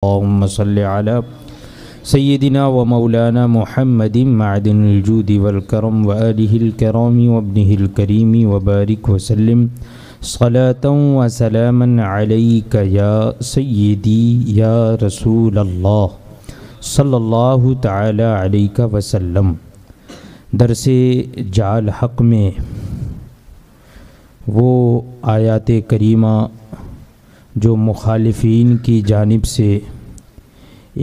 اللهم صل على سيدنا ومولانا محمد معدن الجود والكرم وآله الكرام وابنه الكريم وبارك وسلم صلاة وسلاما عليك يا سيدي يا رسول الله صلی اللہ تعالی علیہ وسلم۔ درس جعل حق میں وہ آیات کریمہ جو مخالفین کی جانب سے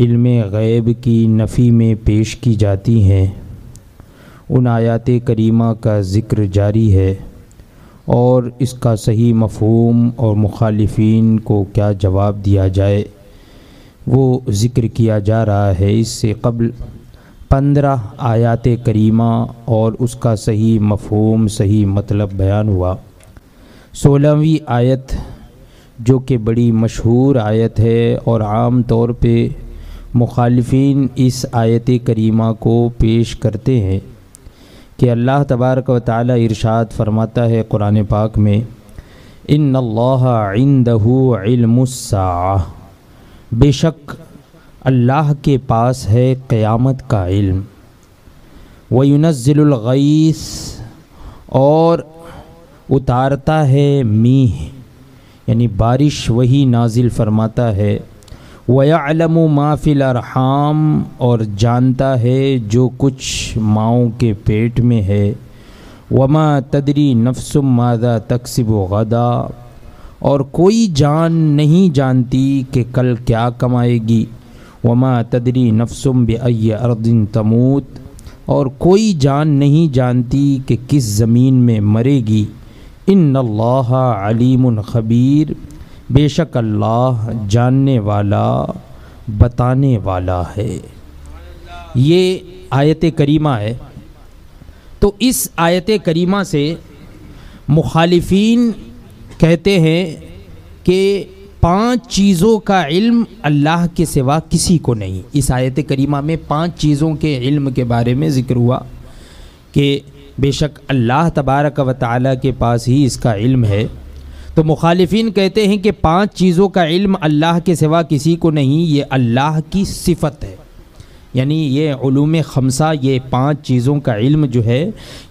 علم غیب کی نفی میں پیش کی جاتی ہیں، ان آیات کریمہ کا ذکر جاری ہے اور اس کا صحیح مفہوم اور مخالفین کو کیا جواب دیا جائے وہ ذکر کیا جا رہا ہے۔ اس سے قبل 15 آیات کریمہ اور اس کا صحیح مفہوم صحیح مطلب بیان ہوا۔ 16ویں آیت جو کہ بڑی مشہور آیت ہے اور عام طور پہ مخالفین اس آیت کریمہ کو پیش کرتے ہیں کہ اللہ تبارک و تعالی ارشاد فرماتا ہے قرآن پاک میں، ان اللہ عندہ علم الساعہ، بے شک اللہ کے پاس ہے قیامت کا علم، وَيُنَزِّلُ الْغَيْثَ، اور اتارتا ہے میہ یعنی بارش وہی نازل فرماتا ہے، وَيَعْلَمُ مَا فِي الْأَرْحَامِ، اور جانتا ہے جو کچھ ماؤں کے پیٹ میں ہے، وَمَا تَدْرِي نَفْسٌ مَاذَا تَكْسِبُ غَدًا، اور کوئی جان نہیں جانتی کہ کل کیا کمائے گی، وَمَا تَدْرِي نَفْسٌ بِأَيِّ أَرْضٍ تَمُوتُ، اور کوئی جان نہیں جانتی کہ کس زمین میں مرے گی، ان اللہ علیم خبیر، بے شک اللہ جاننے والا بتانے والا ہے۔ یہ آیت کریمہ ہے۔ تو اس آیت کریمہ سے مخالفین کہتے ہیں کہ 5 چیزوں کا علم اللہ کے سوا کسی کو نہیں۔ اس آیت کریمہ میں 5 چیزوں کے علم کے بارے میں ذکر ہوا کہ بے شک اللہ تبارک و تعالیٰ کے پاس ہی اس کا علم ہے۔ تو مخالفین کہتے ہیں کہ 5 چیزوں کا علم اللہ کے سوا کسی کو نہیں، یہ اللہ کی صفت ہے، یعنی یہ علوم خمسہ، یہ 5 چیزوں کا علم جو ہے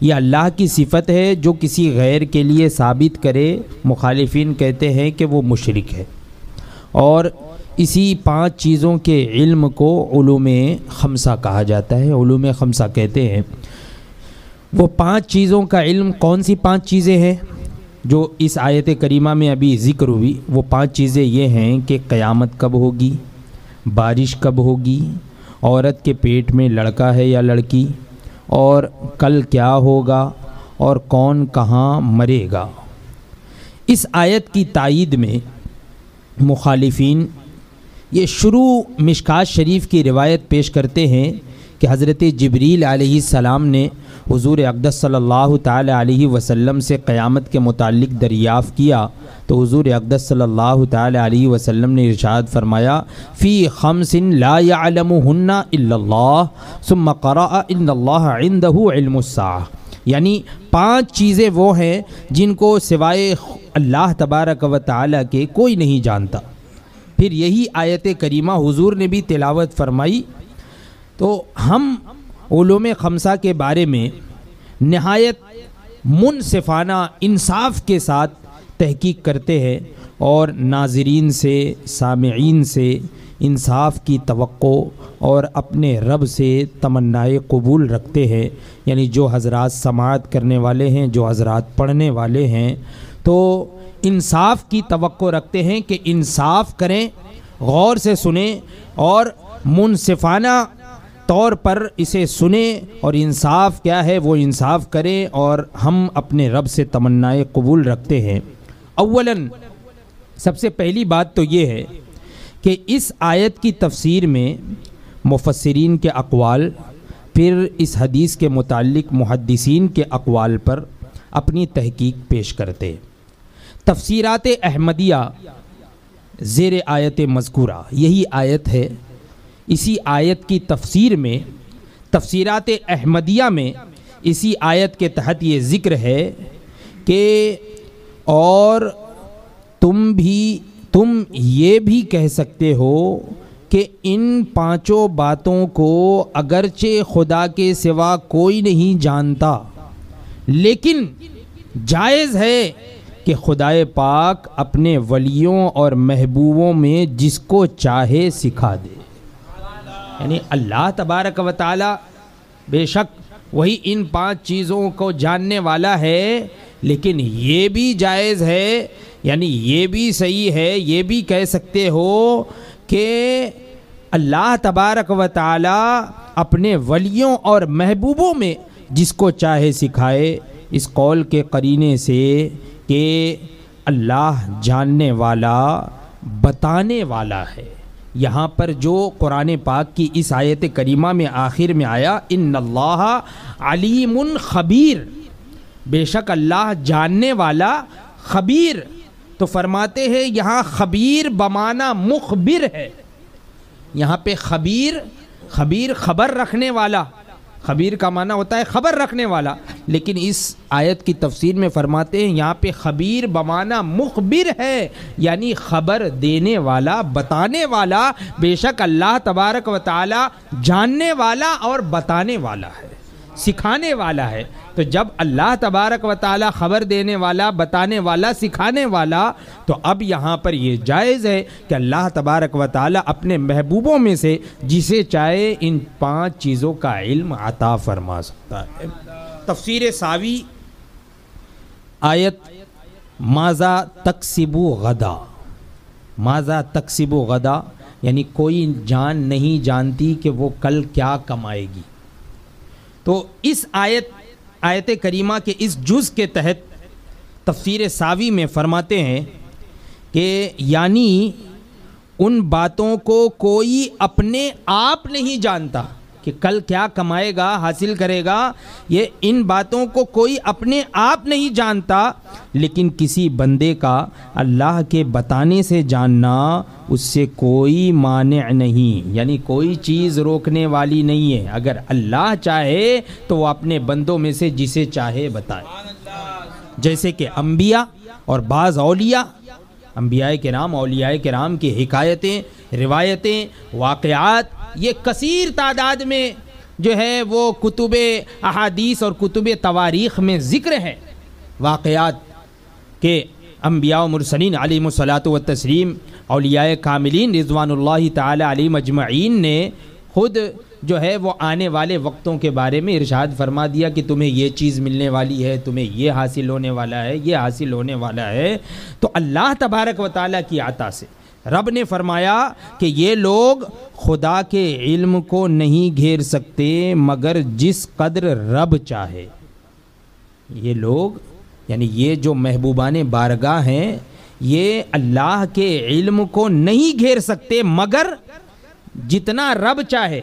یہ اللہ کی صفت ہے، جو کسی غیر کے لیے ثابت کرے مخالفین کہتے ہیں کہ وہ مشرک ہے۔ اور اسی 5 چیزوں کے علم کو علوم خمسہ کہا جاتا ہے۔ علوم خمسہ کہتے ہیں وہ 5 چیزوں کا علم کون سی 5 چیزیں ہیں جو اس آیت کریمہ میں ابھی ذکر ہوئی؟ وہ 5 چیزیں یہ ہیں کہ قیامت کب ہوگی، بارش کب ہوگی، عورت کے پیٹ میں لڑکا ہے یا لڑکی، اور کل کیا ہوگا، اور کون کہاں مرے گا۔ اس آیت کی تائید میں مخالفین یہ شروع مشکات شریف کی روایت پیش کرتے ہیں کہ حضرت جبریل علیہ السلام نے حضور اقدس صلی اللہ تعالی علیہ وسلم سے قیامت کے متعلق دریافت کیا تو حضور اقدس صلی اللہ تعالی علیہ وسلم نے ارشاد فرمایا، فی 5 لا يعلمهن الا اللہ ثم قرأ ان اللہ عندہ علم الساعہ، یعنی 5 چیزیں وہ ہیں جن کو سوائے اللہ تبارک و تعالی کے کوئی نہیں جانتا۔ پھر یہی آیت کریمہ حضور نے بھی تلاوت فرمائی۔ تو ہم علوم خمسہ کے بارے میں نہایت منصفانہ انصاف کے ساتھ تحقیق کرتے ہیں اور ناظرین سے سامعین سے انصاف کی توقع اور اپنے رب سے تمنائے قبول رکھتے ہیں، یعنی جو حضرات سماعت کرنے والے ہیں، جو حضرات پڑھنے والے ہیں، تو انصاف کی توقع رکھتے ہیں کہ انصاف کریں، غور سے سنیں اور منصفانہ طور پر اسے سنیں، اور انصاف کیا ہے وہ انصاف کریں، اور ہم اپنے رب سے تمنائے قبول رکھتے ہیں۔ اولاً سب سے پہلی بات تو یہ ہے کہ اس آیت کی تفسیر میں مفسرین کے اقوال، پھر اس حدیث کے متعلق محدثین کے اقوال پر اپنی تحقیق پیش کرتے ہیں۔ تفسیرات احمدیہ زیر آیت مذکورہ یہی آیت ہے، اسی آیت کی تفسیر میں تفسیرات احمدیہ میں اسی آیت کے تحت یہ ذکر ہے کہ اور تم یہ بھی کہہ سکتے ہو کہ ان پانچوں باتوں کو اگرچہ خدا کے سوا کوئی نہیں جانتا، لیکن جائز ہے کہ خدائے پاک اپنے ولیوں اور محبوبوں میں جس کو چاہے سکھا دے۔ یعنی اللہ تبارک و تعالی بے شک وہی ان پانچ چیزوں کو جاننے والا ہے، لیکن یہ بھی جائز ہے، یعنی یہ بھی صحیح ہے، یہ بھی کہہ سکتے ہو کہ اللہ تبارک و تعالی اپنے ولیوں اور محبوبوں میں جس کو چاہے سکھائے، اس قول کے قرینے سے کہ اللہ جاننے والا بتانے والا ہے۔ یہاں پر جو قرآن پاک کی اس آیت کریمہ میں آخر میں آیا ان اللہ علیم خبیر، بے شک اللہ جاننے والا خبیر، تو فرماتے ہیں یہاں خبیر بمعنی مخبر ہے۔ یہاں پہ خبیر خبر رکھنے والا، خبیر کا معنی ہوتا ہے خبر رکھنے والا، لیکن اس آیت کی تفسیر میں فرماتے ہیں یہاں پہ خبیر بمعنی مخبر ہے، یعنی خبر دینے والا، بتانے والا۔ بے شک اللہ تبارک و تعالی جاننے والا اور بتانے والا ہے، سکھانے والا ہے۔ تو جب اللہ تبارک و تعالی خبر دینے والا، بتانے والا، سکھانے والا، تو اب یہاں پر یہ جائز ہے کہ اللہ تبارک و تعالی اپنے محبوبوں میں سے جسے چاہے ان پانچ چیزوں کا علم عطا فرما سکتا ہے۔ تفسیر ساوی آیت ماذا تکسب غدا، ماذا تکسب غدا یعنی کوئی جان نہیں جانتی کہ وہ کل کیا کمائے گی۔ تو اس آیت کریمہ کے اس جز کے تحت تفسیر ساوی میں فرماتے ہیں کہ یعنی ان باتوں کو کوئی اپنے آپ نہیں جانتا کہ کل کیا کمائے گا، حاصل کرے گا، یہ ان باتوں کو کوئی اپنے آپ نہیں جانتا، لیکن کسی بندے کا اللہ کے بتانے سے جاننا اس سے کوئی مانع نہیں، یعنی کوئی چیز روکنے والی نہیں ہے۔ اگر اللہ چاہے تو وہ اپنے بندوں میں سے جسے چاہے بتائے، جیسے کہ انبیاء اور بعض اولیاء، انبیاء کرام، اولیاء کرام کی حکایتیں، روایتیں، واقعات، یہ کثیر تعداد میں جو ہے وہ کتب احادیث اور کتب تواریخ میں ذکر ہے واقعات کہ انبیاء و مرسلین علیہم الصلاۃ والتسلیم، اولیاء کاملین رضوان اللہ تعالی علیہم اجمعین نے خود جو ہے وہ آنے والے وقتوں کے بارے میں ارشاد فرما دیا کہ تمہیں یہ چیز ملنے والی ہے، تمہیں یہ حاصل ہونے والا ہے، یہ حاصل ہونے والا ہے۔ تو اللہ تبارک و تعالیٰ کی عطا سے رب نے فرمایا کہ یہ لوگ خدا کے علم کو نہیں گھیر سکتے مگر جس قدر رب چاہے۔ یہ لوگ یعنی یہ جو محبوبان بارگاہ ہیں، یہ اللہ کے علم کو نہیں گھیر سکتے مگر جتنا رب چاہے،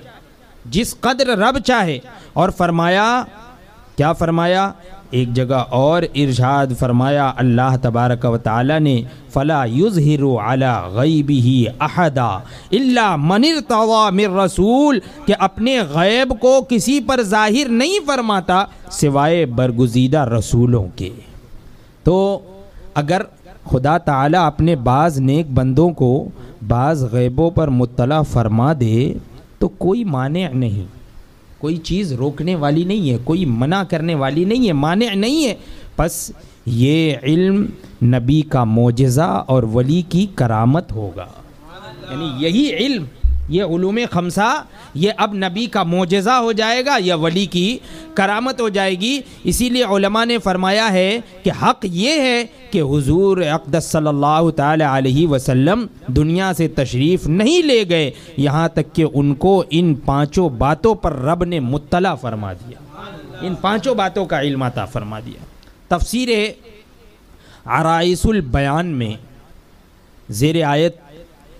جس قدر رب چاہے۔ اور فرمایا، کیا فرمایا؟ ایک جگہ اور ارشاد فرمایا اللہ تبارک و تعالی نے فَلَا يُظْهِرُ عَلَى غَيْبِهِ أَحَدًا إِلَّا مَنِ ارْتَضَىٰ مِن رَّسُولٍ، کہ اپنے غیب کو کسی پر ظاہر نہیں فرماتا سوائے برگزیدہ رسولوں کے۔ تو اگر خدا تعالی اپنے بعض نیک بندوں کو بعض غیبوں پر مطلع فرما دے تو کوئی مانع نہیں، کوئی چیز روکنے والی نہیں ہے، کوئی منع کرنے والی نہیں ہے، مانع نہیں ہے۔ پس یہ علم نبی کا معجزہ اور ولی کی کرامت ہوگا، یعنی یہی علم، یہ علوم خمسہ، یہ اب نبی کا معجزہ ہو جائے گا یا ولی کی کرامت ہو جائے گی۔ اسی لیے علماء نے فرمایا ہے کہ حق یہ ہے کہ حضور اقدس صلی اللہ تعالی علیہ وسلم دنیا سے تشریف نہیں لے گئے یہاں تک کہ ان کو ان پانچوں باتوں پر رب نے مطلع فرما دیا، ان پانچوں باتوں کا علم عطا فرما دیا۔ تفسیر عرائس البیان میں زیر آیت،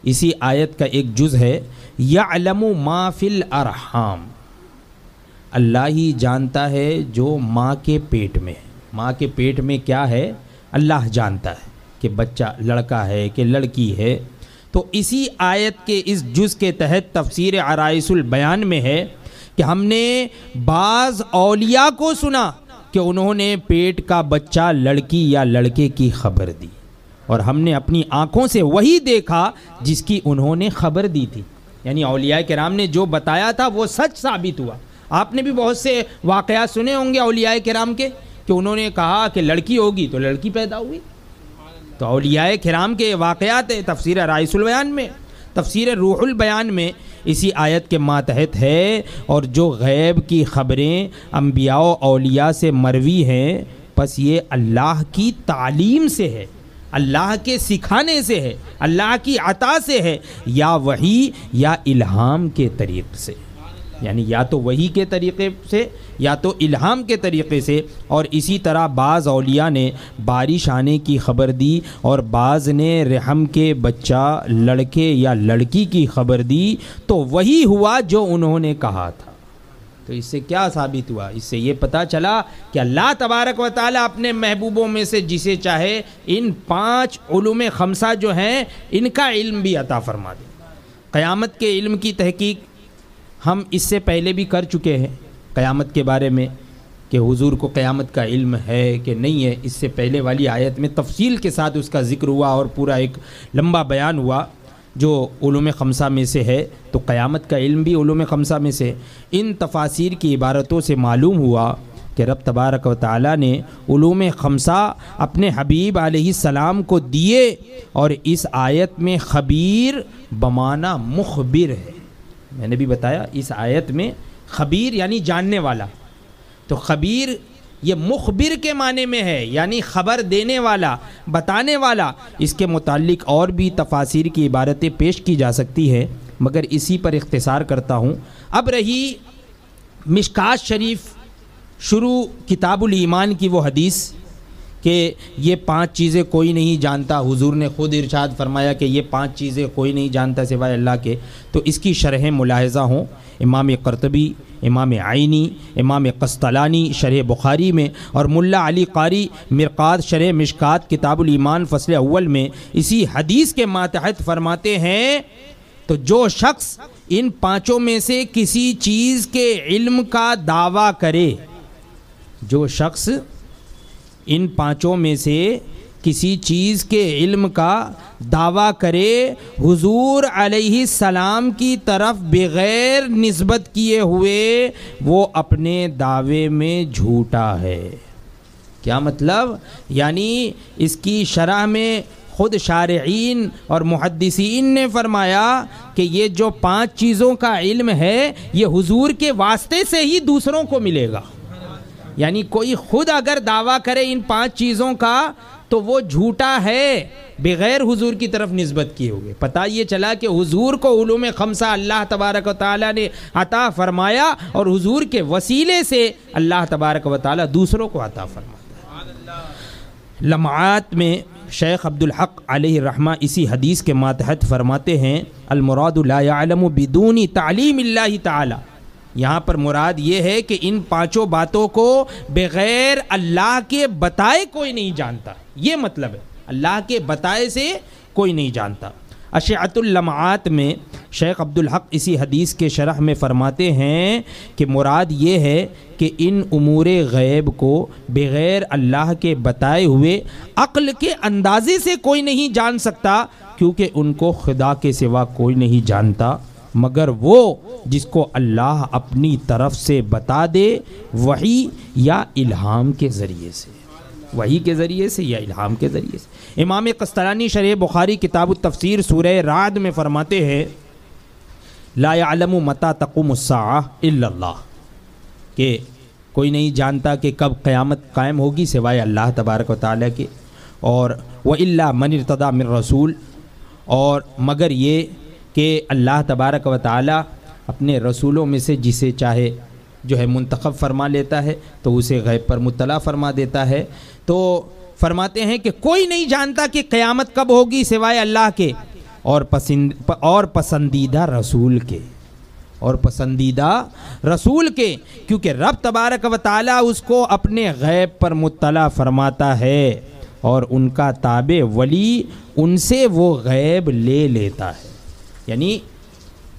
اسی آیت کا ایک جز ہے یعلم ما فی الارحام، اللہ ہی جانتا ہے جو ماں کے پیٹ میں ہے۔ ماں کے پیٹ میں کیا ہے اللہ جانتا ہے، کہ بچہ لڑکا ہے کہ لڑکی ہے۔ تو اسی آیت کے اس جز کے تحت تفسیر عرائس البیان میں ہے کہ ہم نے بعض اولیاء کو سنا کہ انہوں نے پیٹ کا بچہ لڑکی یا لڑکے کی خبر دی، اور ہم نے اپنی آنکھوں سے وہی دیکھا جس کی انہوں نے خبر دی تھی۔ یعنی اولیاء کرام نے جو بتایا تھا وہ سچ ثابت ہوا۔ آپ نے بھی بہت سے واقعات سنے ہوں گے اولیاء کرام کے کہ انہوں نے کہا کہ لڑکی ہوگی تو لڑکی پیدا ہوئی۔ تو اولیاء کرام کے واقعات تفسیر رائس البیان میں، تفسیر روح البیان میں اسی آیت کے ماتحت ہے۔ اور جو غیب کی خبریں انبیاء و اولیاء سے مروی ہیں، پس یہ اللہ کی تعلیم سے ہے، اللہ کے سکھانے سے ہے، اللہ کی عطا سے ہے، یا وحی یا الہام کے طریق سے، یعنی یا تو وحی کے طریقے سے یا تو الہام کے طریقے سے۔ اور اسی طرح بعض اولیاء نے بارش آنے کی خبر دی، اور بعض نے رحم کے بچہ لڑکے یا لڑکی کی خبر دی، تو وہی ہوا جو انہوں نے کہا تھا۔ تو اس سے کیا ثابت ہوا؟ اس سے یہ پتہ چلا کہ اللہ تبارک و تعالیٰ اپنے محبوبوں میں سے جسے چاہے ان 5 علوم خمسہ جو ہیں ان کا علم بھی عطا فرما دے۔ قیامت کے علم کی تحقیق ہم اس سے پہلے بھی کر چکے ہیں، قیامت کے بارے میں کہ حضور کو قیامت کا علم ہے کہ نہیں ہے، اس سے پہلے والی آیت میں تفصیل کے ساتھ اس کا ذکر ہوا اور پورا ایک لمبا بیان ہوا جو علوم خمسہ میں سے ہے۔ تو قیامت کا علم بھی علوم خمسہ میں سے۔ ان تفاسیر کی عبارتوں سے معلوم ہوا کہ رب تبارک و تعالیٰ نے علوم خمسہ اپنے حبیب علیہ السلام کو دیے، اور اس آیت میں خبیر بمعنی مخبر ہے۔ میں نے بھی بتایا اس آیت میں خبیر یعنی جاننے والا، تو خبیر یہ مخبر کے معنی میں ہے، یعنی خبر دینے والا، بتانے والا۔ اس کے متعلق اور بھی تفاسیر کی عبارتیں پیش کی جا سکتی ہیں، مگر اسی پر اختصار کرتا ہوں۔ اب رہی مشکات شریف شروع کتاب الایمان کی وہ حدیث کہ یہ 5 چیزیں کوئی نہیں جانتا، حضور نے خود ارشاد فرمایا کہ یہ 5 چیزیں کوئی نہیں جانتا سوائے اللہ کے۔ تو اس کی شرح ملاحظہ ہوں، امام قرطبی، امام عینی، امام قسطلانی شرح بخاری میں، اور ملا علی قاری مرقات شرح مشکات کتاب الایمان فصل اول میں اسی حدیث کے ماتحت فرماتے ہیں تو جو شخص ان 5 میں سے کسی چیز کے علم کا دعویٰ کرے، جو شخص ان 5 میں سے کسی چیز کے علم کا دعویٰ کرے حضور علیہ السلام کی طرف بغیر نسبت کیے ہوئے، وہ اپنے دعوے میں جھوٹا ہے۔ کیا مطلب؟ یعنی اس کی شرح میں خود شارعین اور محدثین نے فرمایا کہ یہ جو 5 چیزوں کا علم ہے یہ حضور کے واسطے سے ہی دوسروں کو ملے گا۔ یعنی کوئی خود اگر دعویٰ کرے ان 5 چیزوں کا تو وہ جھوٹا ہے بغیر حضور کی طرف نسبت کیے ہوئے۔ پتہ یہ چلا کہ حضور کو علوم خمسہ اللہ تبارک و تعالیٰ نے عطا فرمایا، اور حضور کے وسیلے سے اللہ تبارک و تعالیٰ دوسروں کو عطا فرماتا ہے۔ لمعات میں شیخ عبدالحق علیہ الرحمہ اسی حدیث کے ماتحت فرماتے ہیں المراد لا يعلم بدون تعلیم اللہ تعالی۔ یہاں پر مراد یہ ہے کہ ان 5 باتوں کو بغیر اللہ کے بتائے کوئی نہیں جانتا، یہ مطلب ہے، اللہ کے بتائے سے کوئی نہیں جانتا۔ اشعۃ اللمعات میں شیخ عبدالحق اسی حدیث کے شرح میں فرماتے ہیں کہ مراد یہ ہے کہ ان امور غیب کو بغیر اللہ کے بتائے ہوئے عقل کے اندازے سے کوئی نہیں جان سکتا، کیونکہ ان کو خدا کے سوا کوئی نہیں جانتا مگر وہ جس کو اللہ اپنی طرف سے بتا دے، وحی یا الہام کے ذریعے سے، وحی کے ذریعے سے یا الہام کے ذریعے سے۔ امام قسطلانی شرح بخاری کتاب التفسیر سورہ رعد میں فرماتے ہیں لا يعلم متى تقوم الساعہ الا اللہ، کہ کوئی نہیں جانتا کہ کب قیامت قائم ہوگی سوائے اللہ تبارک و تعالیٰ کے، اور وَإِلَّا مَنِ ارْتَضَىٰ مِن رسول، اور مگر یہ کہ اللہ تبارک و تعالیٰ اپنے رسولوں میں سے جسے چاہے جو ہے منتخب فرما لیتا ہے تو اسے غیب پر مطلع فرما دیتا ہے۔ تو فرماتے ہیں کہ کوئی نہیں جانتا کہ قیامت کب ہوگی سوائے اللہ کے اور پسندیدہ رسول کے، اور پسندیدہ رسول کے، کیونکہ رب تبارک و تعالیٰ اس کو اپنے غیب پر مطلع فرماتا ہے، اور ان کا تابع ولی ان سے وہ غیب لے لیتا ہے۔ یعنی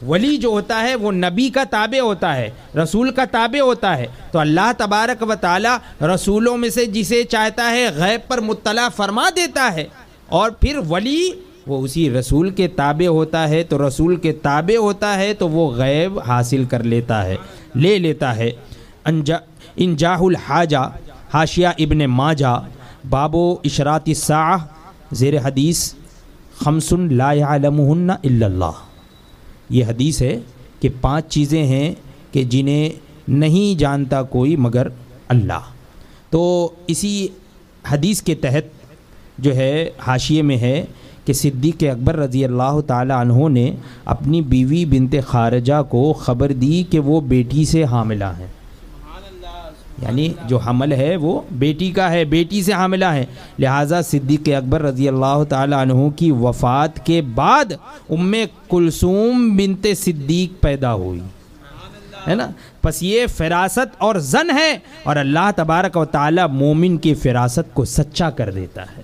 ولی جو ہوتا ہے وہ نبی کا تابع ہوتا ہے، رسول کا تابع ہوتا ہے، تو اللہ تبارک و تعالی رسولوں میں سے جسے چاہتا ہے غیب پر مطلع فرما دیتا ہے، اور پھر ولی وہ اسی رسول کے تابع ہوتا ہے تو رسول کے تابع ہوتا ہے تو وہ غیب حاصل کر لیتا ہے، لے لیتا ہے۔ انجاح الحاجہ، حاشیہ ابن ماجہ، باب اشراط الساعہ، زیر حدیث خمس لا یعلمہن الا اللہ۔ یہ حدیث ہے کہ 5 چیزیں ہیں کہ جنہیں نہیں جانتا کوئی مگر اللہ۔ تو اسی حدیث کے تحت جو ہے حاشیے میں ہے کہ صدیق اکبر رضی اللہ تعالی عنہ نے اپنی بیوی بنت خارجہ کو خبر دی کہ وہ بیٹی سے حاملہ ہیں، یعنی جو حمل ہے وہ بیٹی کا ہے، بیٹی سے حاملہ ہے، لہٰذا صدیق اکبر رضی اللہ تعالی عنہ کی وفات کے بعد ام کلثوم بنت صدیق پیدا ہوئی، ہے نا۔ پس یہ فراست اور ظن ہے، اور اللہ تبارک و تعالی مومن کی فراست کو سچا کر دیتا ہے،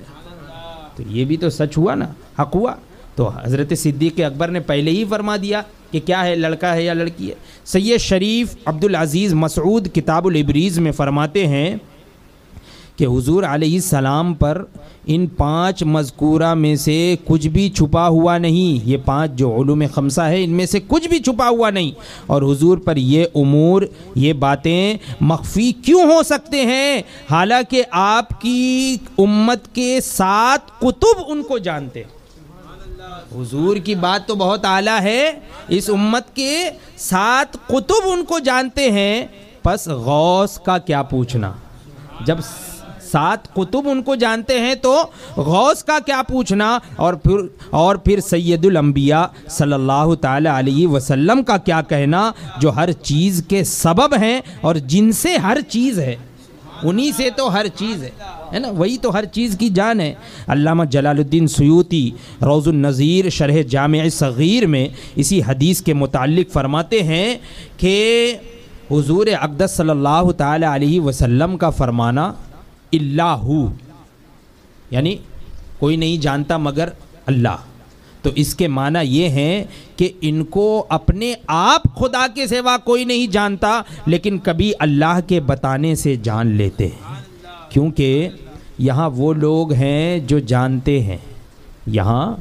تو یہ بھی تو سچ ہوا نا، حق ہوا۔ تو حضرت صدیق اکبر نے پہلے ہی فرما دیا کہ کیا ہے، لڑکا ہے یا لڑکی ہے۔ سید شریف عبدالعزیز مسعود کتاب الابریز میں فرماتے ہیں کہ حضور علیہ السلام پر ان 5 مذکورہ میں سے کچھ بھی چھپا ہوا نہیں، یہ 5 جو علوم خمسہ ہے ان میں سے کچھ بھی چھپا ہوا نہیں، اور حضور پر یہ امور، یہ باتیں مخفی کیوں ہو سکتے ہیں، حالانکہ آپ کی امت کے 7 قطب ان کو جانتے ہیں۔ حضور کی بات تو بہت اعلیٰ ہے، اس امت کے 7 قطب ان کو جانتے ہیں، پس غوث کا کیا پوچھنا، جب 7 قطب ان کو جانتے ہیں تو غوث کا کیا پوچھنا، اور پھر سید الانبیاء صلی اللہ تعالی علیہ وسلم کا کیا کہنا، جو ہر چیز کے سبب ہیں اور جن سے ہر چیز ہے، انہی سے تو ہر چیز ہے نا، وہی تو ہر چیز کی جان ہے۔ علامہ جلال الدین سیوطی روض النظیر شرح جامع صغیر میں اسی حدیث کے متعلق فرماتے ہیں کہ حضور اقدس صلی اللہ تعالی علیہ وسلم کا فرمانا اللہ، یعنی کوئی نہیں جانتا مگر اللہ، تو اس کے معنی یہ ہیں کہ ان کو اپنے آپ خدا کے سوا کوئی نہیں جانتا، لیکن کبھی اللہ کے بتانے سے جان لیتے ہیں، کیونکہ یہاں وہ لوگ ہیں جو جانتے ہیں، یہاں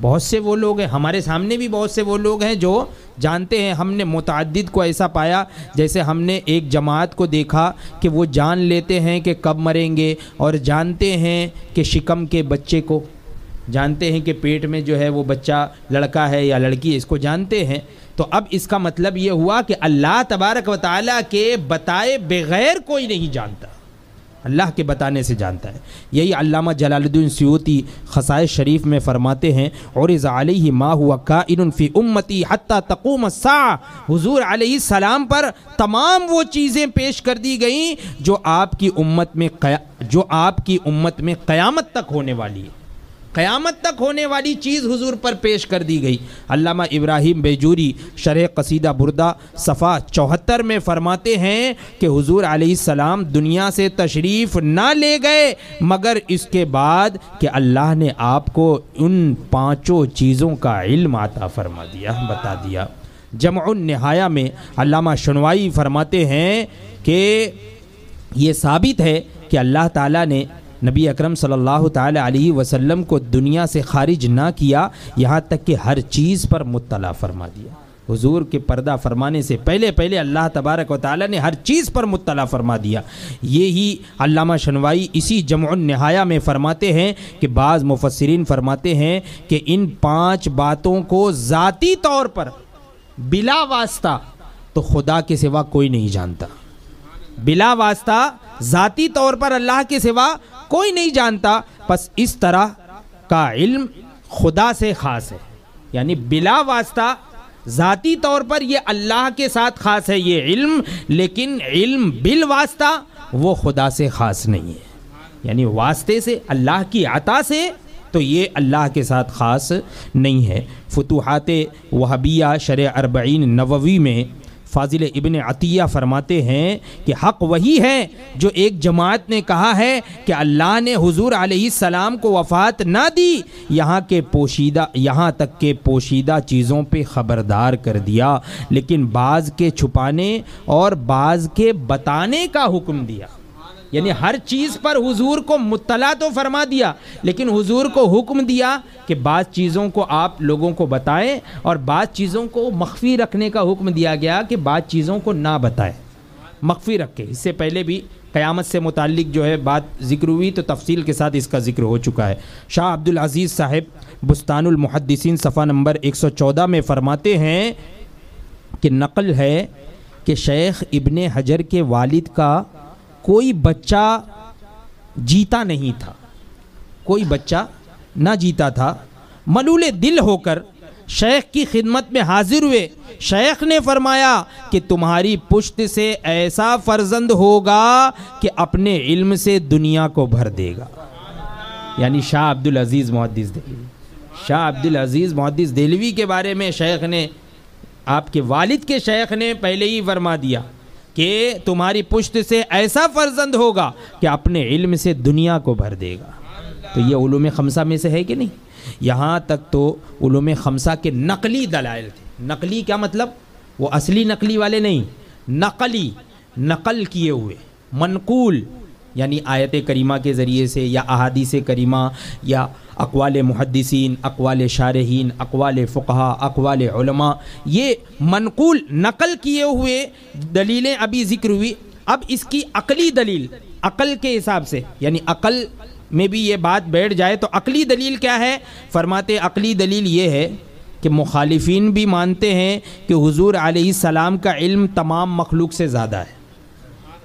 بہت سے وہ لوگ ہیں، ہمارے سامنے بھی بہت سے وہ لوگ ہیں جو جانتے ہیں۔ ہم نے متعدد کو ایسا پایا، جیسے ہم نے ایک جماعت کو دیکھا کہ وہ جان لیتے ہیں کہ کب مریں گے، اور جانتے ہیں کہ شکم کے بچے کو، جانتے ہیں کہ پیٹ میں جو ہے وہ بچہ لڑکا ہے یا لڑکی ہے، اس کو جانتے ہیں۔ تو اب اس کا مطلب یہ ہوا کہ اللہ تبارک و تعالیٰ کے بتائے بغیر کوئی نہیں جانتا، اللہ کے بتانے سے جانتا ہے۔ یہی علامہ جلال الدین سیوطی خصائص شریف میں فرماتے ہیں، عرض علیہ ما ہوا کائن فی امتی حتی تقوم الساعہ، حضور علیہ السلام پر تمام وہ چیزیں پیش کر دی گئیں جو آپ کی امت میں قیامت تک ہونے والی ہے، قیامت تک ہونے والی چیز حضور پر پیش کر دی گئی۔ علامہ ابراہیم بیجوری شرح قصیدہ بردہ صفحہ 74 میں فرماتے ہیں کہ حضور علیہ السلام دنیا سے تشریف نہ لے گئے مگر اس کے بعد کہ اللہ نے آپ کو ان 5 چیزوں کا علم عطا فرما دیا، بتا دیا۔ جمع النہایہ میں علامہ شنوائی فرماتے ہیں کہ یہ ثابت ہے کہ اللہ تعالیٰ نے نبی اکرم صلی اللہ تعالی علیہ وسلم کو دنیا سے خارج نہ کیا، یہاں تک کہ ہر چیز پر مطلع فرما دیا۔ حضور کے پردہ فرمانے سے پہلے اللہ تبارک و تعالی نے ہر چیز پر مطلع فرما دیا۔ یہی علامہ شنوائی اسی جمع النہایہ میں فرماتے ہیں کہ بعض مفسرین فرماتے ہیں کہ ان 5 باتوں کو ذاتی طور پر بلا واسطہ تو خدا کے سوا کوئی نہیں جانتا، بلا واسطہ ذاتی طور پر اللہ کے سوا کوئی نہیں جانتا، پس اس طرح کا علم خدا سے خاص ہے، یعنی بلا واسطہ ذاتی طور پر یہ اللہ کے ساتھ خاص ہے یہ علم، لیکن علم بالواسطہ وہ خدا سے خاص نہیں ہے، یعنی واسطے سے، اللہ کی عطا سے تو یہ اللہ کے ساتھ خاص نہیں ہے۔ فتوحات وہابیہ شرح 40 نووی میں فاضل ابن عطیہ فرماتے ہیں کہ حق وہی ہے جو ایک جماعت نے کہا ہے کہ اللہ نے حضور علیہ السلام کو وفات نہ دی، یہاں تک کہ پوشیدہ چیزوں پہ خبردار کر دیا، لیکن بعض کے چھپانے اور بعض کے بتانے کا حکم دیا۔ یعنی ہر چیز پر حضور کو مطلع تو فرما دیا، لیکن حضور کو حکم دیا کہ بعض چیزوں کو آپ لوگوں کو بتائیں اور بعض چیزوں کو مخفی رکھنے کا حکم دیا گیا کہ بعض چیزوں کو نہ بتائیں، مخفی رکھے۔ اس سے پہلے بھی قیامت سے متعلق جو ہے بات ذکر ہوئی تو تفصیل کے ساتھ اس کا ذکر ہو چکا ہے۔ شاہ عبدالعزیز صاحب بستان المحدثین صفحہ نمبر 114 میں فرماتے ہیں کہ نقل ہے کہ شیخ ابن حجر کے والد کا کوئی بچہ جیتا نہیں تھا، کوئی بچہ نہ جیتا تھا، ملول دل ہو کر شیخ کی خدمت میں حاضر ہوئے۔ شیخ نے فرمایا کہ تمہاری پشت سے ایسا فرزند ہوگا کہ اپنے علم سے دنیا کو بھر دے گا۔ یعنی شاہ عبدالعزیز محدث دہلوی، شاہ عبدالعزیز محدث دہلوی کے بارے میں شیخ نے، آپ کے والد کے شیخ نے پہلے ہی فرما دیا کہ تمہاری پشت سے ایسا فرزند ہوگا کہ اپنے علم سے دنیا کو بھر دے گا۔ تو یہ علوم خمسہ میں سے ہے کہ نہیں؟ یہاں تک تو علوم خمسہ کے نقلی دلائل تھے۔ نقلی کیا مطلب؟ وہ اصلی نقلی والے نہیں، نقلی، نقل کیے ہوئے، منقول، یعنی آیت کریمہ کے ذریعے سے یا احادیث کریمہ یا اقوال محدثین، اقوال شارحین، اقوال فقہا، اقوال علماء، یہ منقول نقل کیے ہوئے دلیلیں ابھی ذکر ہوئی۔ اب اس کی عقلی دلیل، عقل کے حساب سے، یعنی عقل میں بھی یہ بات بیٹھ جائے تو عقلی دلیل کیا ہے؟ فرماتے عقلی دلیل یہ ہے کہ مخالفین بھی مانتے ہیں کہ حضور علیہ السلام کا علم تمام مخلوق سے زیادہ ہے،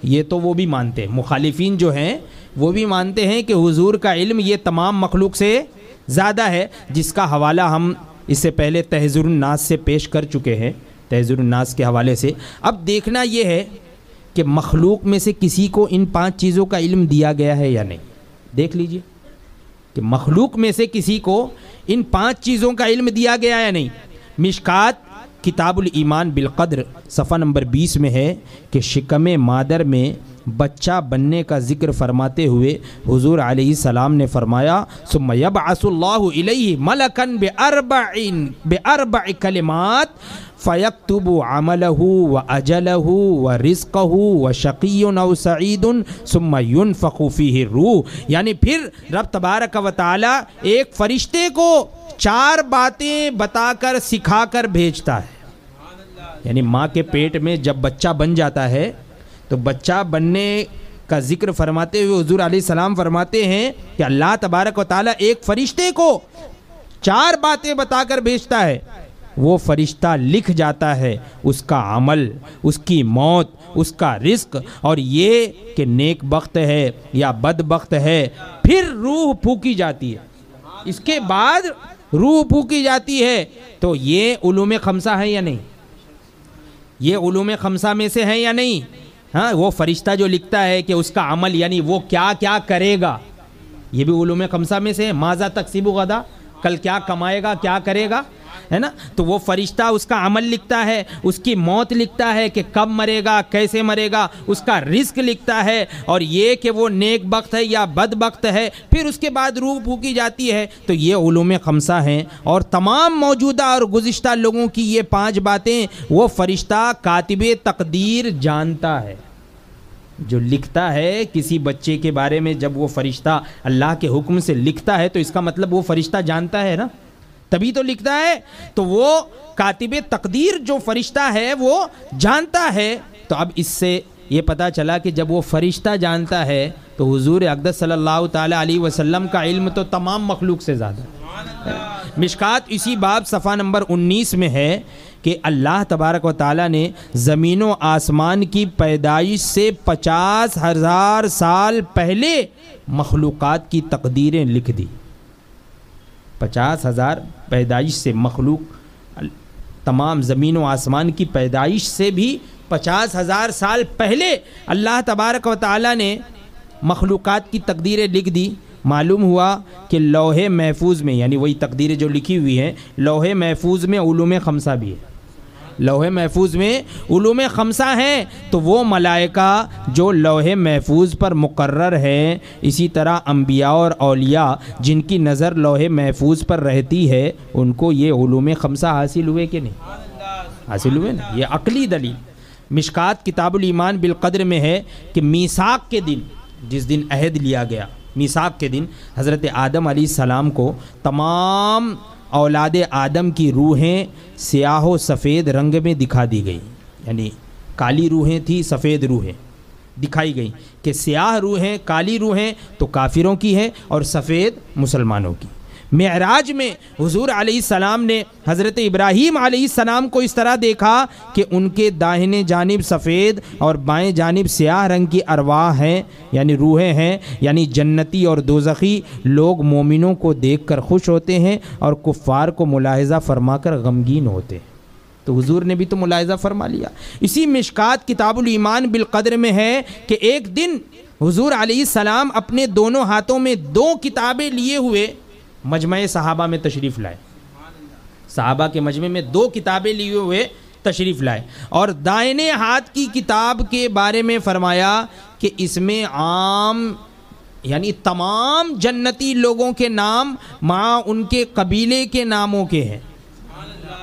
یہ تو وہ بھی مانتے ہیں، مخالفین جو ہیں وہ بھی مانتے ہیں کہ حضور کا علم یہ تمام مخلوق سے زیادہ ہے، جس کا حوالہ ہم اس سے پہلے تحذیر الناس سے پیش کر چکے ہیں، تحذیر الناس کے حوالے سے۔ اب دیکھنا یہ ہے کہ مخلوق میں سے کسی کو ان 5 چیزوں کا علم دیا گیا ہے یا نہیں۔ دیکھ لیجئے کہ مخلوق میں سے کسی کو ان 5 چیزوں کا علم دیا گیا یا نہیں۔ مشکات کتاب الایمان بالقدر صفحہ نمبر 20 میں ہے کہ شکم مادر میں بچہ بننے کا ذکر فرماتے ہوئے حضور علیہ السلام نے فرمایا ثم یبعث اللہ الیہ ملکا باربع کلمات فیکتب عملہ واجلہ ورزقہ وشقی او سعید ثم ینفخ فیہ الروح۔ یعنی پھر رب تبارک و تعالی ایک فرشتے کو 4 باتیں بتا کر سکھا کر بھیجتا ہے۔ یعنی ماں کے پیٹ میں جب بچہ بن جاتا ہے تو بچہ بننے کا ذکر فرماتے ہوئے حضور علیہ السلام فرماتے ہیں کہ اللہ تبارک و تعالی ایک فرشتے کو 4 باتیں بتا کر بھیجتا ہے، وہ فرشتہ لکھ جاتا ہے اس کا عمل، اس کی موت، اس کا رزق، اور یہ کہ نیک بخت ہے یا بد بخت ہے۔ پھر روح پھونکی جاتی ہے، اس کے بعد روح پھونکی جاتی ہے۔ تو یہ علوم خمسہ ہے یا نہیں؟ یہ علوم خمسہ میں سے ہے یا نہیں؟ ہاں، وہ فرشتہ جو لکھتا ہے کہ اس کا عمل، یعنی وہ کیا کیا کرے گا، یہ بھی علوم خمسہ میں سے ہے۔ ماذا تکسب غدا، کل کیا کمائے گا، کیا کرے گا، ہے نا؟ تو وہ فرشتہ اس کا عمل لکھتا ہے، اس کی موت لکھتا ہے کہ کب مرے گا، کیسے مرے گا، اس کا رزق لکھتا ہے، اور یہ کہ وہ نیک بخت ہے یا بد بخت ہے۔ پھر اس کے بعد روح پھونکی جاتی ہے۔ تو یہ علوم خمسہ ہیں، اور تمام موجودہ اور گزشتہ لوگوں کی یہ 5 باتیں وہ فرشتہ کاتب تقدیر جانتا ہے، جو لکھتا ہے کسی بچے کے بارے میں۔ جب وہ فرشتہ اللہ کے حکم سے لکھتا ہے تو اس کا مطلب وہ فرشتہ جانتا ہے نا، تبھی تو لکھتا ہے۔ تو وہ کاتب تقدیر جو فرشتہ ہے وہ جانتا ہے۔ تو اب اس سے یہ پتہ چلا کہ جب وہ فرشتہ جانتا ہے تو حضور اقدس صلی اللہ تعالی علیہ وسلم کا علم تو تمام مخلوق سے زیادہ ہے۔ مشکات اسی باب صفحہ نمبر 19 میں ہے کہ اللہ تبارک و تعالیٰ نے زمین و آسمان کی پیدائش سے 50,000 سال پہلے مخلوقات کی تقدیریں لکھ دی۔ 50,000 پیدائش سے مخلوق، تمام زمین و آسمان کی پیدائش سے بھی 50,000 سال پہلے اللہ تبارک و تعالیٰ نے مخلوقات کی تقدیریں لکھ دی۔ معلوم ہوا کہ لوح محفوظ میں، یعنی وہی تقدیریں جو لکھی ہوئی ہیں، لوح محفوظ میں علوم خمسہ بھی ہے۔ لوح محفوظ میں علوم خمسہ ہیں، تو وہ ملائکہ جو لوح محفوظ پر مقرر ہیں، اسی طرح انبیاء اور اولیاء جن کی نظر لوح محفوظ پر رہتی ہے، ان کو یہ علوم خمسہ حاصل ہوئے کہ نہیں؟ حاصل ہوئے نا۔ یہ عقلی دلیل۔ مشکات کتاب الایمان بالقدر میں ہے کہ میثاق کے دن، جس دن عہد لیا گیا میثاق کے دن حضرت آدم علیہ السلام کو تمام اولاد آدم کی روحیں سیاہ و سفید رنگ میں دکھا دی گئی، یعنی کالی روحیں تھی، سفید روحیں دکھائی گئی کہ سیاہ روحیں کالی روحیں تو کافروں کی ہیں اور سفید مسلمانوں کی۔ معراج میں حضور علیہ السلام نے حضرت ابراہیم علیہ السلام کو اس طرح دیکھا کہ ان کے داہنے جانب سفید اور بائیں جانب سیاہ رنگ کی ارواح ہیں، یعنی روحیں ہیں، یعنی جنتی اور دوزخی لوگ مومنوں کو دیکھ کر خوش ہوتے ہیں اور کفار کو ملاحظہ فرما کر غمگین ہوتے ہیں۔ تو حضور نے بھی تو ملاحظہ فرما لیا۔ اسی مشکات کتاب الایمان بالقدر میں ہے کہ ایک دن حضور علیہ السلام اپنے دونوں ہاتھوں میں 2 کتابیں لیے ہوئے مجمع صحابہ میں تشریف لائے، صحابہ کے مجمع میں 2 کتابیں لیے ہوئے تشریف لائے، اور دائنے ہاتھ کی کتاب کے بارے میں فرمایا کہ اس میں عام یعنی تمام جنتی لوگوں کے نام مع ان کے قبیلے کے ناموں کے ہیں،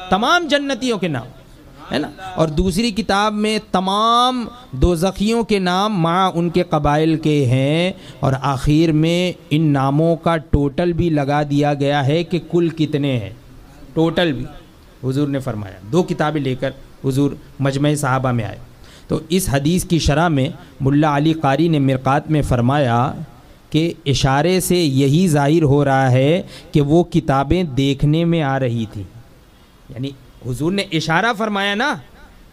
تمام جنتیوں کے نام ہے نا، اور دوسری کتاب میں تمام دوزخیوں کے نام مع ان کے قبائل کے ہیں، اور آخر میں ان ناموں کا ٹوٹل بھی لگا دیا گیا ہے کہ کل کتنے ہیں، ٹوٹل بھی حضور نے فرمایا۔ 2 کتابیں لے کر حضور مجمع صحابہ میں آئے۔ تو اس حدیث کی شرح میں ملا علی قاری نے مرقات میں فرمایا کہ اشارے سے یہی ظاہر ہو رہا ہے کہ وہ کتابیں دیکھنے میں آ رہی تھیں، یعنی حضور نے اشارہ فرمایا نا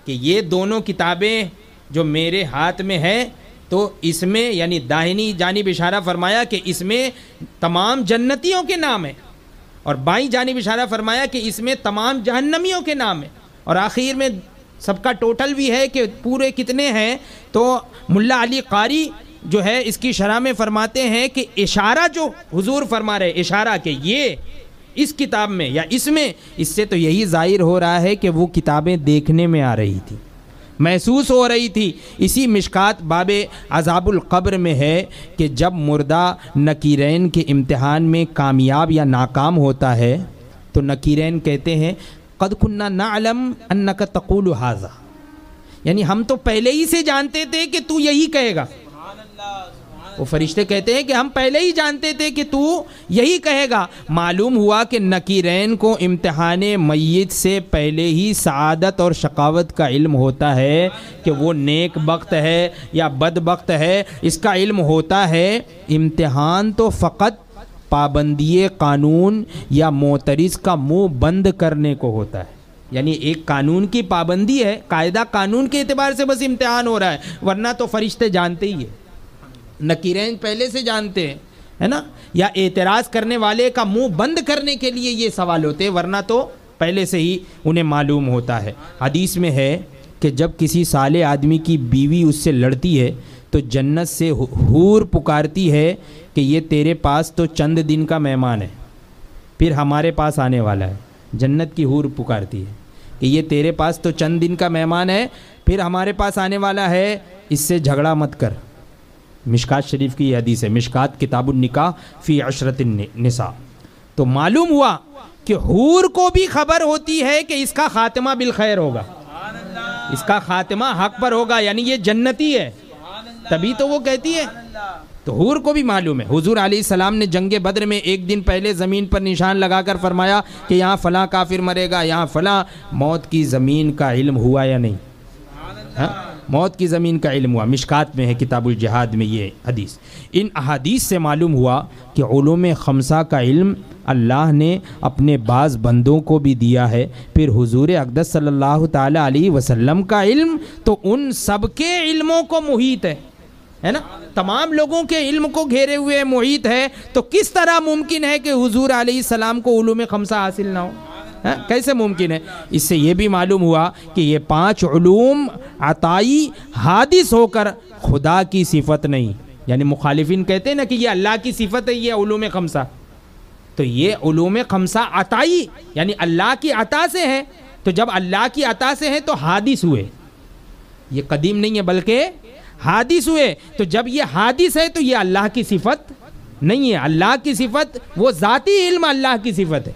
کہ یہ دونوں کتابیں جو میرے ہاتھ میں ہیں تو اس میں یعنی داہنی جانب اشارہ فرمایا کہ اس میں تمام جنتیوں کے نام ہیں، اور بائیں جانب اشارہ فرمایا کہ اس میں تمام جہنمیوں کے نام ہیں، اور آخر میں سب کا ٹوٹل بھی ہے کہ پورے کتنے ہیں۔ تو ملا علی قاری جو ہے اس کی شرح میں فرماتے ہیں کہ اشارہ جو حضور فرما رہے اشارہ کہ یہ اس کتاب میں یا اس میں، اس سے تو یہی ظاہر ہو رہا ہے کہ وہ کتابیں دیکھنے میں آ رہی تھی، محسوس ہو رہی تھی۔ اسی مشکات باب عذاب القبر میں ہے کہ جب مردہ نکیرین کے امتحان میں کامیاب یا ناکام ہوتا ہے تو نکیرین کہتے ہیں قد كنا نعلم انک تقول ھذا، یعنی ہم تو پہلے ہی سے جانتے تھے کہ تو یہی کہے گا۔ وہ فرشتے کہتے ہیں کہ ہم پہلے ہی جانتے تھے کہ تو یہی کہے گا۔ معلوم ہوا کہ نکیرین کو امتحان میت سے پہلے ہی سعادت اور شقاوت کا علم ہوتا ہے کہ وہ نیک بخت ہے یا بد بخت ہے، اس کا علم ہوتا ہے۔ امتحان تو فقط پابندی قانون یا معترض کا منہ بند کرنے کو ہوتا ہے، یعنی ایک قانون کی پابندی ہے، قاعدہ قانون کے اعتبار سے بس امتحان ہو رہا ہے، ورنہ تو فرشتے جانتے ہی ہیں، نکیرین پہلے سے جانتے ہیں، ہے نا، یا اعتراض کرنے والے کا منہ بند کرنے کے لیے یہ سوال ہوتے ہیں، ورنہ تو پہلے سے ہی انہیں معلوم ہوتا ہے۔ حدیث میں ہے کہ جب کسی صالح آدمی کی بیوی اس سے لڑتی ہے تو جنت سے حور پکارتی ہے کہ یہ تیرے پاس تو چند دن کا مہمان ہے، پھر ہمارے پاس آنے والا ہے۔ جنت کی حور پکارتی ہے کہ یہ تیرے پاس تو چند دن کا مہمان ہے، پھر ہمارے پاس آنے والا ہے، اس سے جھگڑا مت کر۔ مشکات شریف کی یہ حدیث ہے، مشکات کتاب النکاح فی عشرۃ النساء۔ تو معلوم ہوا کہ حور کو بھی خبر ہوتی ہے کہ اس کا خاتمہ بالخیر ہوگا، اس کا خاتمہ حق پر ہوگا، یعنی یہ جنتی ہے، تبھی تو وہ کہتی ہے۔ تو حور کو بھی معلوم ہے۔ حضور علیہ السلام نے جنگ بدر میں ایک دن پہلے زمین پر نشان لگا کر فرمایا کہ یہاں فلاں کافر مرے گا، یہاں فلاں۔ موت کی زمین کا علم ہوا یا نہیں؟ موت کی زمین کا علم ہوا۔ مشکات میں ہے کتاب الجہاد میں یہ حدیث۔ ان احادیث سے معلوم ہوا کہ علوم خمسہ کا علم اللہ نے اپنے بعض بندوں کو بھی دیا ہے، پھر حضور اقدس صلی اللہ تعالی علیہ وسلم کا علم تو ان سب کے علموں کو محیط ہے نا، تمام لوگوں کے علم کو گھیرے ہوئے محیط ہے۔ تو کس طرح ممکن ہے کہ حضور علیہ السلام کو علوم خمسہ حاصل نہ ہو؟ کیسے ممکن ہے؟ اس سے یہ بھی معلوم ہوا کہ یہ 5 علوم عطائی حادث ہو کر خدا کی صفت نہیں، یعنی مخالفین کہتے ہیں نا کہ یہ اللہ کی صفت ہے یہ علوم خمسہ، تو یہ علوم خمسہ عطائی یعنی اللہ کی عطا سے ہے، تو جب اللہ کی عطا سے ہے تو حادث ہوئے، یہ قدیم نہیں ہے بلکہ حادث ہوئے۔ تو جب یہ حادث ہے تو یہ اللہ کی صفت نہیں ہے، اللہ کی صفت وہ ذاتی علم اللہ کی صفت ہے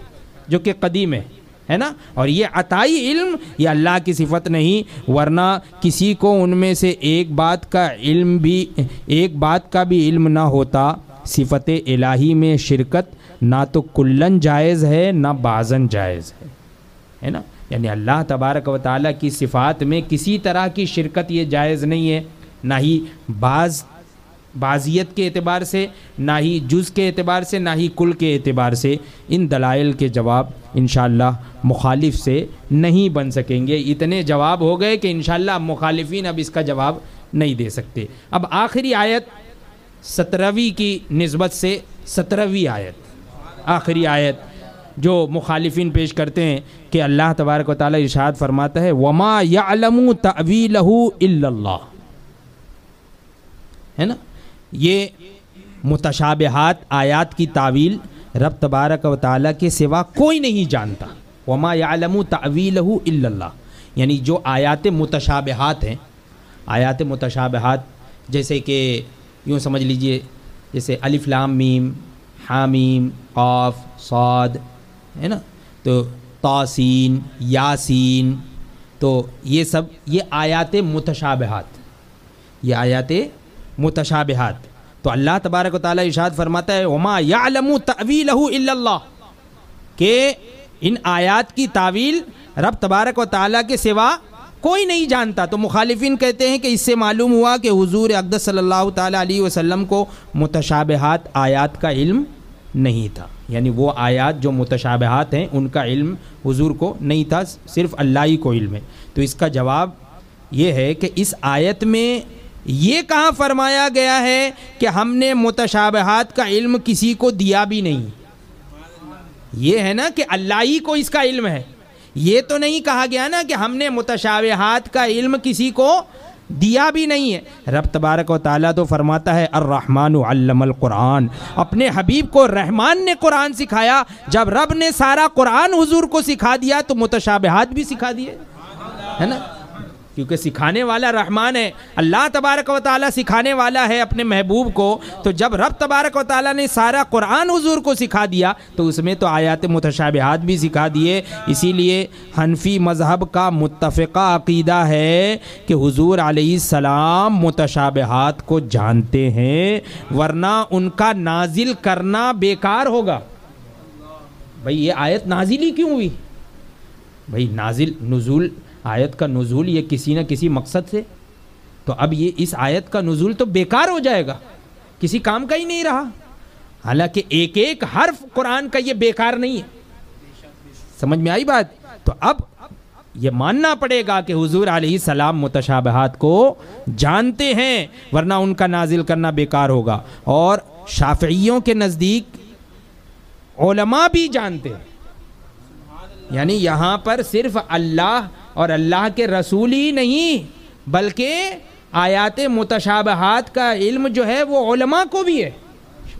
جو کہ قدیم ہے ہے نا. اور یہ عطائی علم یہ اللہ کی صفت نہیں، ورنہ کسی کو ان میں سے ایک بات کا بھی علم نہ ہوتا. صفت الہی میں شرکت نہ تو کلن جائز ہے نہ بعضاً جائز ہے نا. یعنی اللہ تبارک و تعالیٰ کی صفات میں کسی طرح کی شرکت یہ جائز نہیں ہے، نہ ہی بعضیت کے اعتبار سے، نہ ہی جز کے اعتبار سے، نہ ہی کل کے اعتبار سے. ان دلائل کے جواب انشاءاللہ مخالف سے نہیں بن سکیں گے. اتنے جواب ہو گئے کہ انشاءاللہ مخالفین اب اس کا جواب نہیں دے سکتے. اب آخری آیت 17ویں کی نسبت سے 17ویں آیت، آخری آیت جو مخالفین پیش کرتے ہیں کہ اللہ تبارک و تعالیٰ ارشاد فرماتا ہے وَمَا يَعْلَمُ تَأْوِيلَهُ إِلَّا اللَّهُ، ہے نا. یہ متشابہات آیات کی تعویل رب تبارک و تعالیٰ کے سوا کوئی نہیں جانتا. وَمَا يَعْلَمُ تَأْوِيلَهُ إِلَّا اللَّهُ، یعنی جو آیات متشابہات ہیں، آیات متشابہات جیسے کہ یوں سمجھ لیجئے جیسے الف لام میم حامیم قاف صاد، ہے نا، تو طاسین یاسین، تو یہ سب یہ آیات متشابہات، یہ آیات متشابہات. تو اللہ تبارک و تعالیٰ ارشاد فرماتا ہے وما یعلم تأویلہ الا اللہ، کہ ان آیات کی تعویل رب تبارک و تعالیٰ کے سوا کوئی نہیں جانتا. تو مخالفین کہتے ہیں کہ اس سے معلوم ہوا کہ حضور اقدس صلی اللہ تعالیٰ علیہ وسلم کو متشابہات آیات کا علم نہیں تھا، یعنی وہ آیات جو متشابہات ہیں ان کا علم حضور کو نہیں تھا، صرف اللہ ہی کو علم ہے. تو اس کا جواب یہ ہے کہ اس آیت میں یہ کہاں فرمایا گیا ہے کہ ہم نے متشابہات کا علم کسی کو دیا بھی نہیں. یہ ہے نا کہ اللہ ہی کو اس کا علم ہے، یہ تو نہیں کہا گیا نا کہ ہم نے متشابہات کا علم کسی کو دیا بھی نہیں ہے. رب تبارک و تعالیٰ تو فرماتا ہے الرحمن علم القرآن، اپنے حبیب کو رحمان نے قرآن سکھایا. جب رب نے سارا قرآن حضور کو سکھا دیا تو متشابہات بھی سکھا دیے، ہے نا، کیونکہ سکھانے والا رحمان ہے. اللہ تبارک و تعالیٰ سکھانے والا ہے اپنے محبوب کو. تو جب رب تبارک و تعالیٰ نے سارا قرآن حضور کو سکھا دیا تو اس میں تو آیات متشابہات بھی سکھا دیے. اسی لیے حنفی مذہب کا متفقہ عقیدہ ہے کہ حضور علیہ السلام متشابہات کو جانتے ہیں، ورنہ ان کا نازل کرنا بیکار ہوگا. بھئی یہ آیت نازل ہی کیوں ہوئی؟ بھئی نزول آیت کا نزول یہ کسی نہ کسی مقصد سے، تو اب یہ اس آیت کا نزول تو بیکار ہو جائے گا، کسی کام کا ہی نہیں رہا. حالانکہ ایک ایک حرف قرآن کا یہ بیکار نہیں ہے. سمجھ میں آئی بات؟ تو اب یہ ماننا پڑے گا کہ حضور علیہ السلام متشابہات کو جانتے ہیں، ورنہ ان کا نازل کرنا بیکار ہوگا. اور شافعیوں کے نزدیک علماء بھی جانتے ہیں، یعنی یہاں پر صرف اللہ اور اللہ کے رسول ہی نہیں بلکہ آیات متشابہات کا علم جو ہے وہ علماء کو بھی ہے.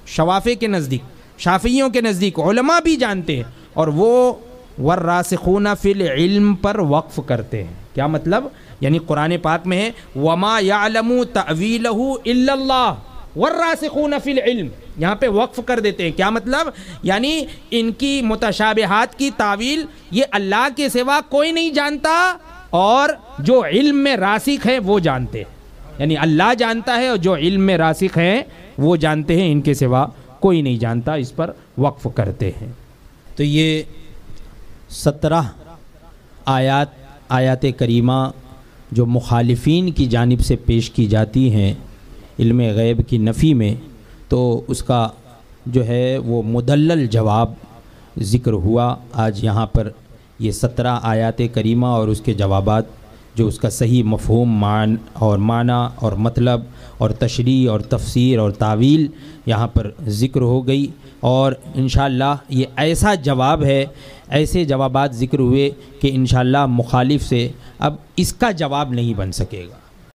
شوافع کے نزدیک، شافعیوں کے نزدیک علماء بھی جانتے ہیں، اور وہ والراسخون فی العلم پر وقف کرتے ہیں. کیا مطلب؟ یعنی قرآن پاک میں ہے وما یعلم تأویلہ الا اللہ والراسخون فی العلم، یہاں پہ وقف کر دیتے ہیں. کیا مطلب؟ یعنی ان کی متشابہات کی تعویل یہ اللہ کے سوا کوئی نہیں جانتا، اور جو علم میں راسخ ہیں وہ جانتے ہیں. یعنی اللہ جانتا ہے اور جو علم میں راسخ ہیں وہ جانتے ہیں، ان کے سوا کوئی نہیں جانتا، اس پر وقف کرتے ہیں. تو یہ 17 آیات کریمہ جو مخالفین کی جانب سے پیش کی جاتی ہیں علم غیب کی نفی میں، تو اس کا جو ہے وہ مدلل جواب ذکر ہوا. آج یہاں پر یہ 17 آیات کریمہ اور اس کے جوابات جو اس کا صحیح مفہوم اور معنی اور مطلب اور تشریح اور تفسیر اور تعویل یہاں پر ذکر ہو گئی. اور انشاءاللہ یہ ایسا جواب ہے، ایسے جوابات ذکر ہوئے کہ انشاءاللہ مخالف سے اب اس کا جواب نہیں بن سکے گا.